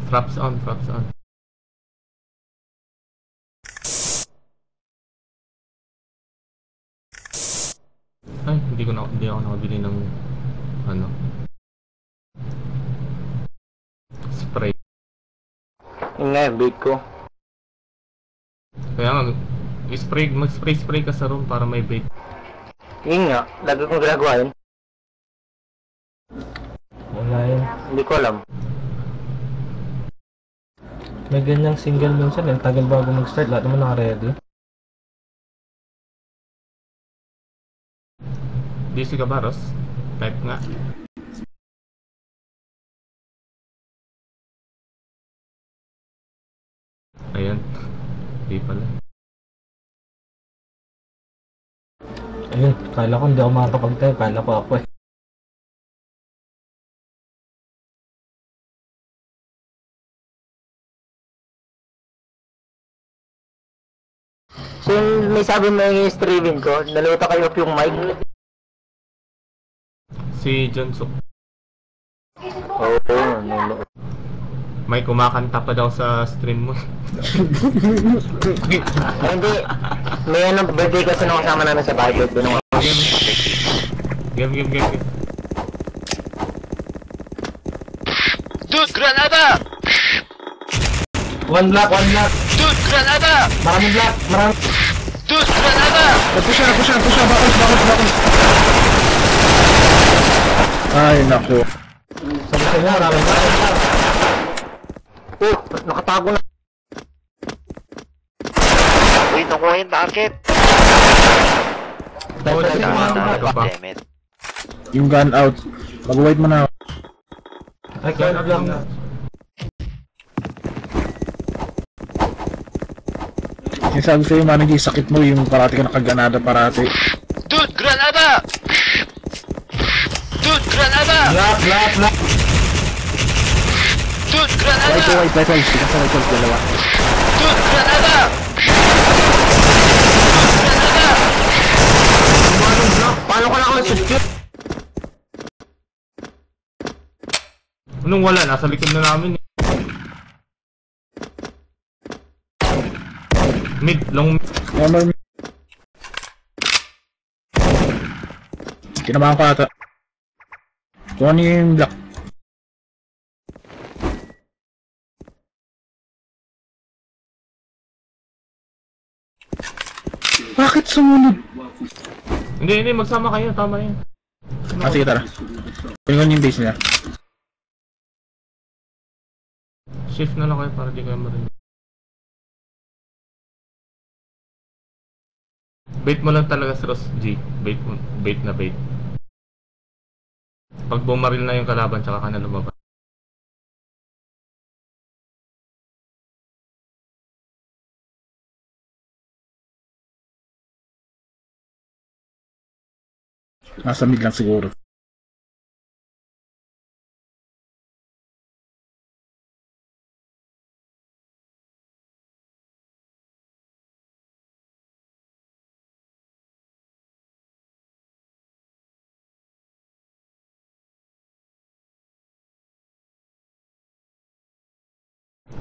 Fraps on, fraps on. Ay, hindi ako nakabili ng ano spray. Yun nga, bait ko. Kaya nga, mag-spray ka sa room para may bait. Yun nga, lagi kong ginagawa yun. Wala yun. Hindi ko alam. May ganyang single minsan, ang tagal bago mag-start, lahat naman naka-ready. DC ka ba, Ross? Type nga. Ayan. Di pala. Ayun, kala ko hindi ako makakapag-type, kala ko ako eh. So yung may sabi mo yung streaming ko, naluto kayo yung mic. Si Johnson. Oo, naluto. May kumakanta pa daw sa stream mo. Ay, hindi. May ano, birthday kasi nung kasama namin sa bahay. Birthday nung Game. Dude, granada! One block! Dude, granada! Maraming block! Dude, granada! Push na, bakos. Ay, naku. Sabi sa inyo, maraming block! oh, nakatago na. Uy, nakuha yung target! Oh, Damn it. Yung gun out. Mag-wait mo na. Ay, kaya lang. Sinasabi sa'yo, manager, sakit mo yung parati ka nakaganada parati. Dude, granada! Dude, granada! Block! Dude, granada! Wait. Sige sa white walls, dalawa. Dude, granada! Paano ka na ako nasuspect? Anong wala? Nasa likod na namin eh. Long mid. Normal. Kinabahan ko ata. Kung ano yung black. Bakit sumunod? Hindi, magsama kayo, tama yan. Sige, tara. Kunin yung base nila. Shift na lang kayo para di kayo marinig. Bait mo lang talaga si Ross G. Bait na bait. Pag bumaril na yung kalaban, tsaka ka na lumabas. Nasa mid lang siguro.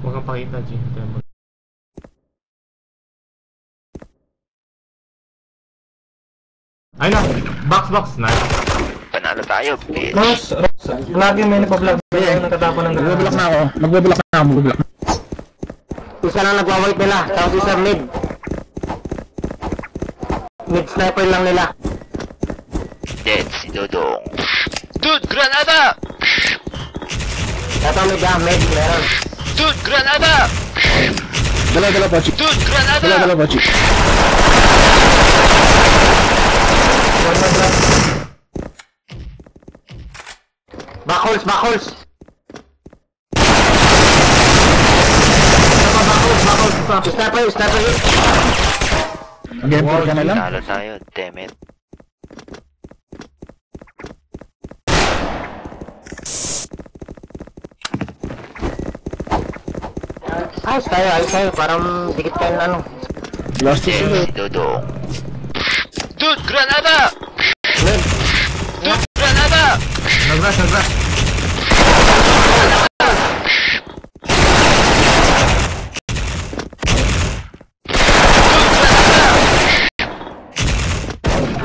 Huwag kang pakita, G. Ay na! Box! Nice! Panalo tayo, bitch. Ross, lagi may nagpa-vlog. Kaya nagtatapon ng Magbablock na ako. Magbablock na ako. Isa lang nagwa-white nila, tapos isa mid. Mid sniper lang nila. Dead si Dodong. Dude, granada! Ito mid, meron. Dude, granada! Dala, Pachi. Dude, granada! Dala, Pachi. Backholes! Backholes Sniper hit! Mag-emper ka na lang. Panalo tayo, damn it. Ayos tayo. Parang dikit kayo na ano. Last to Damn si Dodong. Dude, granada! Mid. Dude, granada! Nag-rush!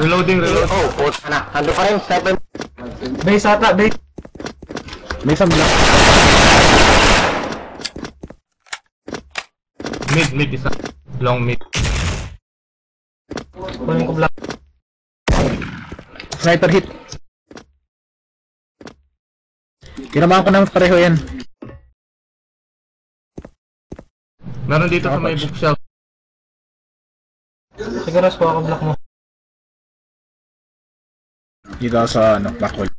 Reloading, reload. Oh, puta na. Ando pa rin, sniper. Base ata, base. May isang black. Mid isa. Long mid. Kunin ko black. Sniper hit. Tinamaan ko ng pareho yan. Meron dito sa may bookshelf. Sige, Ras, kuha ko black mo. Dito ako sa black hole.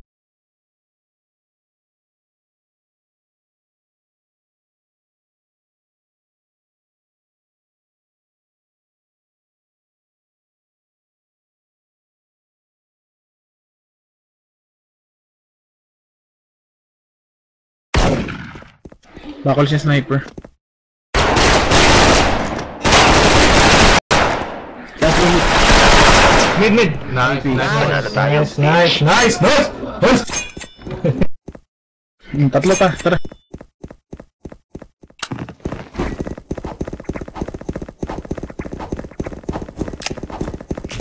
Bakol si sniper. That's the hit. Mid. Nice. Panalo tayo, Nice. bitch. Tatlo pa, tara.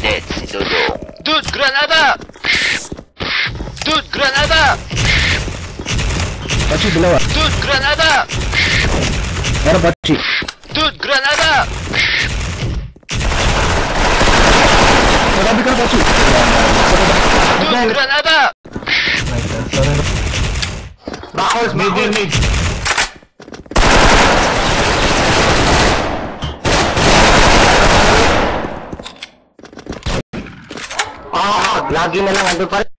Dead si Dodong. Dude, granada! Dude, granada! Pachi, dalawa. Dude, granada! Meron Pachi. Dude, granada! Marami ka na Pachi. Dude, granada! Backholes, Mid. Lagi na lang, ando pa rin.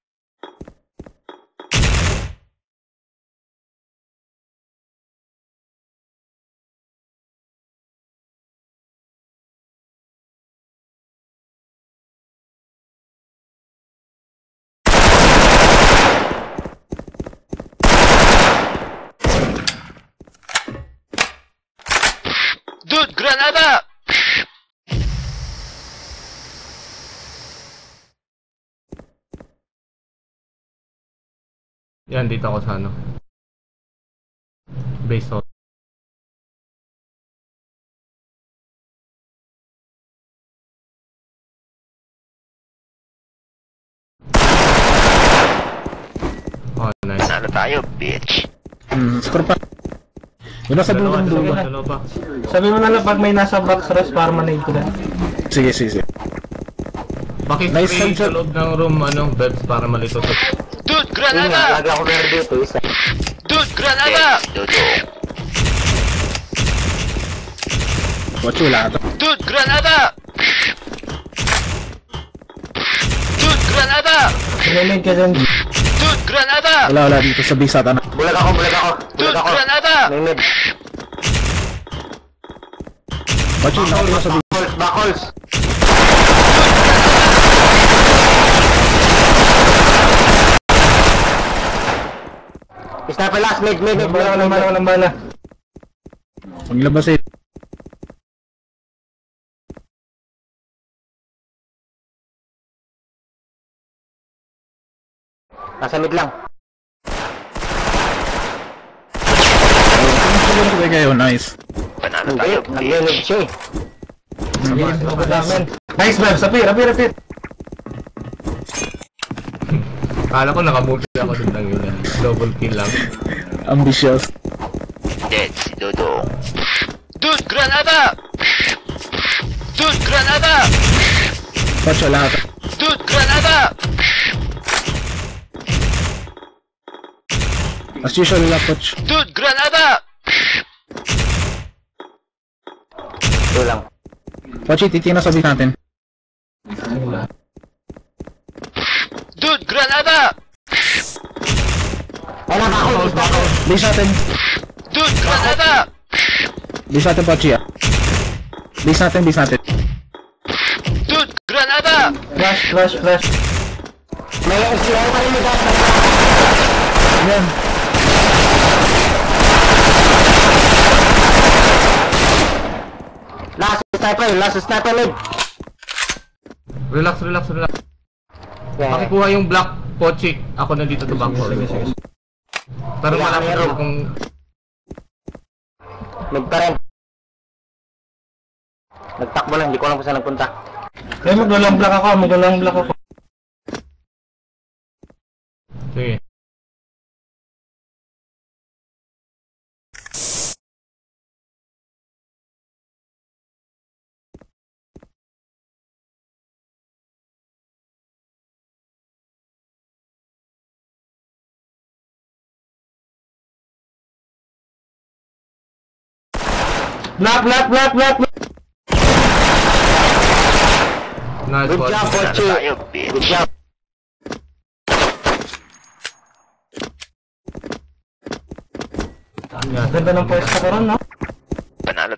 Dude, granada! Yan, dito ako sa ano. Base out. Oh, nice. Panalo tayo, bitch. Score pa. Yun na sa dulong dulo. Dalawa pa. Sabi mo na lang pag may nasa box, Ras, para manage ko na. Sige. Nice Paki-spray sa shot. loob ng room, Bebs, para malito sa... Dude, Yun nga, granada! lagi ako meron dito, isa. Dude, granada! Dodong. Pachi, wala ata. Dude, granada! Dude, granada! Nilig ka dyan. Dude, granada! Wala dito sa base ata na. Bulag ako. Dude, granada! May mid. Pachi, nakuli na sa base. Backholes. Sniper last, mid. Walang bala. Paglabas eh. Nasa mid lang. Sige kayo, nice. Panalo Hindi, tayo, nag-mid bitch. siya eh. Nice, Bebs. Rapid. Kala ko nakamove ako dun lang yun. Double kill lang. Ambitious. Dead si Dodong. Dude, granada! Dude, granada! Pachi, wala ata. Dude, granada! As usual, wala Pachi. Dude, granada! Ito lang. Pachi, titingnan sa base natin. Dude, granada! Ay na, backholes. Base natin. Dude, granada! Base natin, Pachi ah. Base natin. Dude, granada! Flash. May SCI pa rin nito. Yan. Last sniper mid. Relax. Yeah. Pakikuha yung black pochi. Ako na dito to back hall. Sige. Pero Wala malapit meron. ako kung... Mid pa rin. Nagtakbo lang, hindi ko alam kung saan nagpunta. Maglalang black ako. Sige. Knock, knock, knock, knock! Nice Good one. job, Sana Pochi! tayo, bitch. Good job! Yeah. Ganda ng pwesto ko ron, no? Panalo